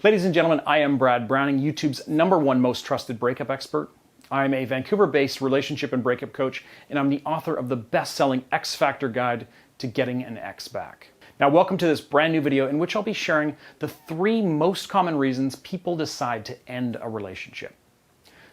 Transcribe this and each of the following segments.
Ladies and gentlemen, I am Brad Browning, YouTube's #1 most trusted breakup expert. I'm a Vancouver-based relationship and breakup coach, and I'm the author of the best-selling X Factor Guide to Getting an Ex Back. Now, welcome to this brand new video in which I'll be sharing the 3 most common reasons people decide to end a relationship.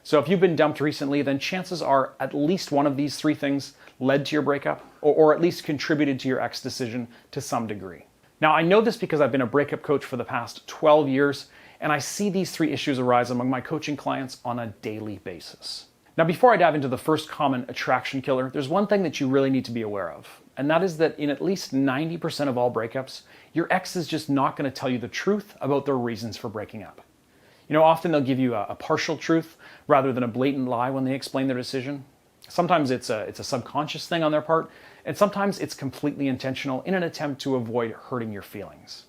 So if you've been dumped recently, then chances are at least one of these 3 things led to your breakup, or at least contributed to your ex decision to some degree. Now, I know this because I've been a breakup coach for the past 12 years, and I see these 3 issues arise among my coaching clients on a daily basis. Now, before I dive into the first common attraction killer, there's one thing that you really need to be aware of, and that is that in at least 90% of all breakups, your ex is just not going to tell you the truth about their reasons for breaking up. You know, often they'll give you a partial truth rather than a blatant lie when they explain their decision. Sometimes it's a subconscious thing on their part, and sometimes it's completely intentional in an attempt to avoid hurting your feelings.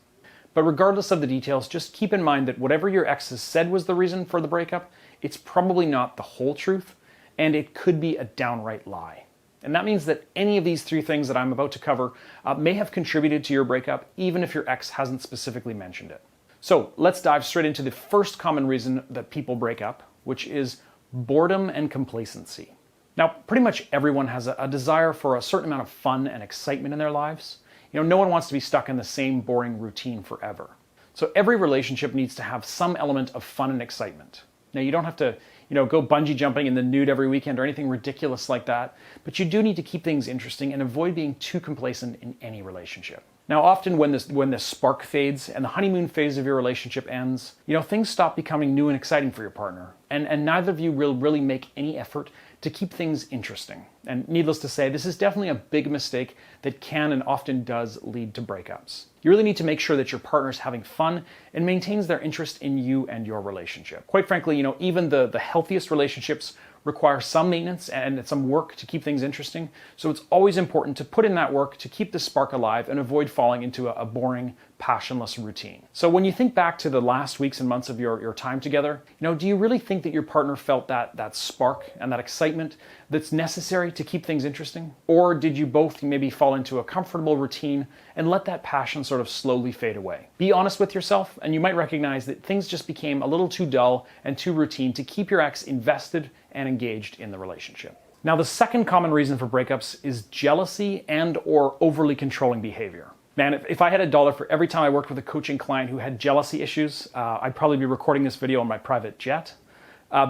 But regardless of the details, just keep in mind that whatever your ex has said was the reason for the breakup, it's probably not the whole truth, and it could be a downright lie. And that means that any of these 3 things that I'm about to cover may have contributed to your breakup, even if your ex hasn't specifically mentioned it. So let's dive straight into the first common reason that people break up, which is boredom and complacency. Now, pretty much everyone has a desire for a certain amount of fun and excitement in their lives. You know, no one wants to be stuck in the same boring routine forever. So every relationship needs to have some element of fun and excitement. Now, you don't have to, go bungee jumping in the nude every weekend or anything ridiculous like that, but you do need to keep things interesting and avoid being too complacent in any relationship. Now, often when this spark fades and the honeymoon phase of your relationship ends, things stop becoming new and exciting for your partner, and neither of you will really make any effort to keep things interesting. And needless to say, this is definitely a big mistake that can and often does lead to breakups. You really need to make sure that your partner's having fun and maintains their interest in you and your relationship. Quite frankly, even the healthiest relationships require some maintenance and some work to keep things interesting. So it's always important to put in that work to keep the spark alive and avoid falling into a boring, passionless routine. So when you think back to the last weeks and months of your time together, do you really think that your partner felt that spark and that excitement that's necessary to keep things interesting? Or did you both maybe fall into a comfortable routine and let that passion sort of slowly fade away? Be honest with yourself, and you might recognize that things just became a little too dull and too routine to keep your ex invested and engaged in the relationship. Now, the second common reason for breakups is jealousy and or overly controlling behavior. Man, if I had $1 for every time I worked with a coaching client who had jealousy issues, I'd probably be recording this video on my private jet.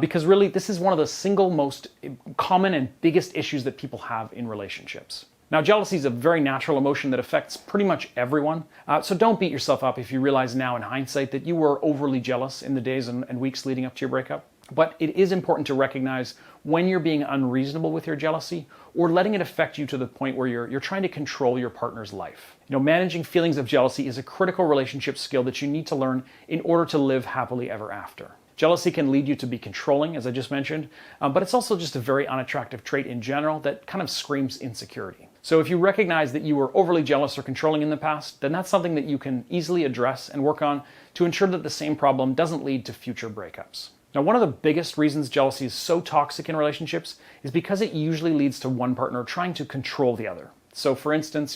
Because really, this is one of the single most common and biggest issues that people have in relationships. Now, jealousy is a very natural emotion that affects pretty much everyone. So don't beat yourself up if you realize now in hindsight that you were overly jealous in the days and weeks leading up to your breakup. But it is important to recognize when you're being unreasonable with your jealousy or letting it affect you to the point where you're trying to control your partner's life. Managing feelings of jealousy is a critical relationship skill that you need to learn in order to live happily ever after. Jealousy can lead you to be controlling, as I just mentioned, but it's also just a very unattractive trait in general that kind of screams insecurity. So if you recognize that you were overly jealous or controlling in the past, then that's something that you can easily address and work on to ensure that the same problem doesn't lead to future breakups. Now, one of the biggest reasons jealousy is so toxic in relationships is because it usually leads to one partner trying to control the other. So for instance,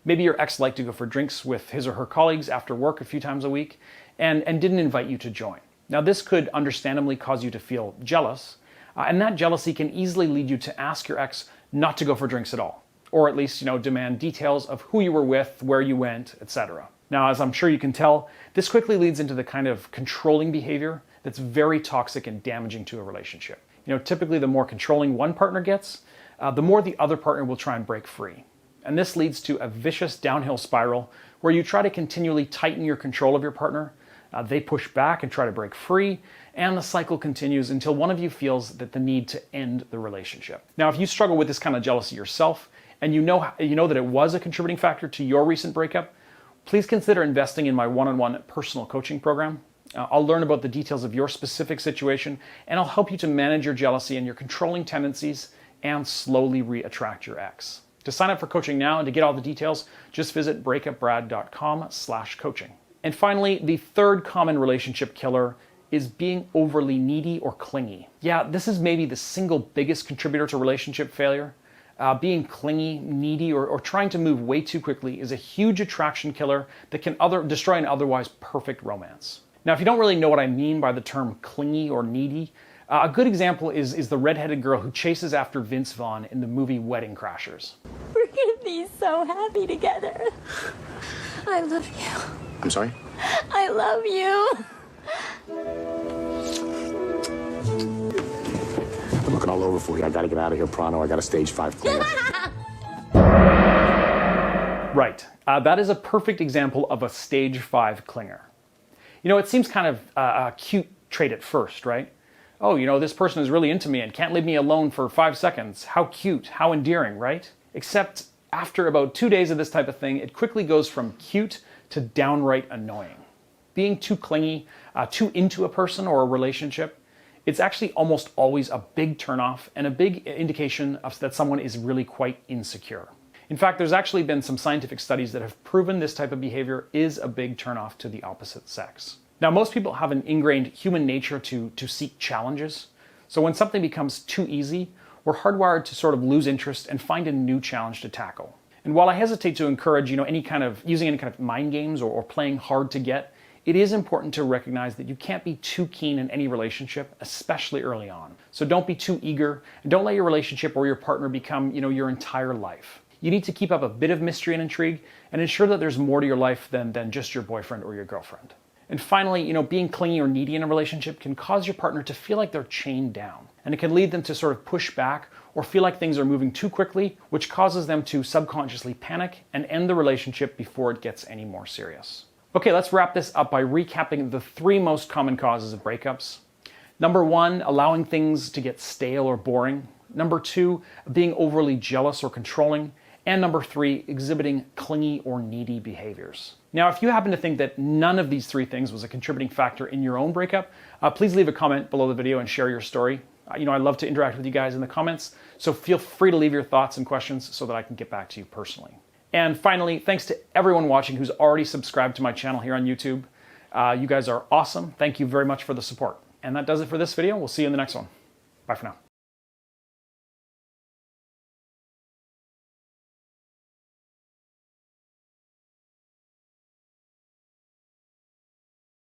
maybe your ex liked to go for drinks with his or her colleagues after work a few times a week and didn't invite you to join. Now, this could understandably cause you to feel jealous, and that jealousy can easily lead you to ask your ex not to go for drinks at all, or at least, demand details of who you were with, where you went, etc. Now, as I'm sure you can tell, this quickly leads into the kind of controlling behavior that's very toxic and damaging to a relationship. Typically the more controlling one partner gets, the more the other partner will try and break free. And this leads to a vicious downhill spiral where you try to continually tighten your control of your partner. They push back and try to break free, and the cycle continues until one of you feels that the need to end the relationship. Now, if you struggle with this kind of jealousy yourself, and you know that it was a contributing factor to your recent breakup, please consider investing in my one-on-one personal coaching program. I'll learn about the details of your specific situation, and I'll help you to manage your jealousy and your controlling tendencies and slowly re-attract your ex. To sign up for coaching now and to get all the details, just visit breakupbrad.com/coaching. And finally, the third common relationship killer is being overly needy or clingy. Yeah, this is maybe the single biggest contributor to relationship failure. Being clingy, needy, or trying to move way too quickly is a huge attraction killer that can destroy an otherwise perfect romance. Now, if you don't really know what I mean by the term clingy or needy, a good example is the redheaded girl who chases after Vince Vaughn in the movie Wedding Crashers. We're gonna be so happy together. I love you. I'm sorry? I love you. I'm looking all over for you. I gotta get out of here pronto. I got a stage 5 clear. Right. That is a perfect example of a stage 5 clinger. You know, it seems kind of a cute trait at first, right? Oh, you know, this person is really into me and can't leave me alone for 5 seconds. How cute, how endearing, right? Except after about 2 days of this type of thing, it quickly goes from cute to downright annoying. Being too clingy, too into a person or a relationship, it's actually almost always a big turnoff and a big indication that someone is really quite insecure. In fact, there's actually been some scientific studies that have proven this type of behavior is a big turnoff to the opposite sex. Now, most people have an ingrained human nature to seek challenges. So when something becomes too easy, we're hardwired to sort of lose interest and find a new challenge to tackle. And while I hesitate to encourage, using any kind of mind games or playing hard to get, it is important to recognize that you can't be too keen in any relationship, especially early on. So don't be too eager, and don't let your relationship or your partner become, your entire life. You need to keep up a bit of mystery and intrigue and ensure that there's more to your life than just your boyfriend or your girlfriend. And finally, being clingy or needy in a relationship can cause your partner to feel like they're chained down. And it can lead them to sort of push back or feel like things are moving too quickly, which causes them to subconsciously panic and end the relationship before it gets any more serious. Okay, let's wrap this up by recapping the 3 most common causes of breakups. Number 1, allowing things to get stale or boring. Number 2, being overly jealous or controlling. And number 3, exhibiting clingy or needy behaviors. Now, if you happen to think that none of these 3 things was a contributing factor in your own breakup, please leave a comment below the video and share your story. I love to interact with you guys in the comments, so feel free to leave your thoughts and questions so that I can get back to you personally. And finally, thanks to everyone watching who's already subscribed to my channel here on YouTube. You guys are awesome. Thank you very much for the support. And that does it for this video. We'll see you in the next one. Bye for now.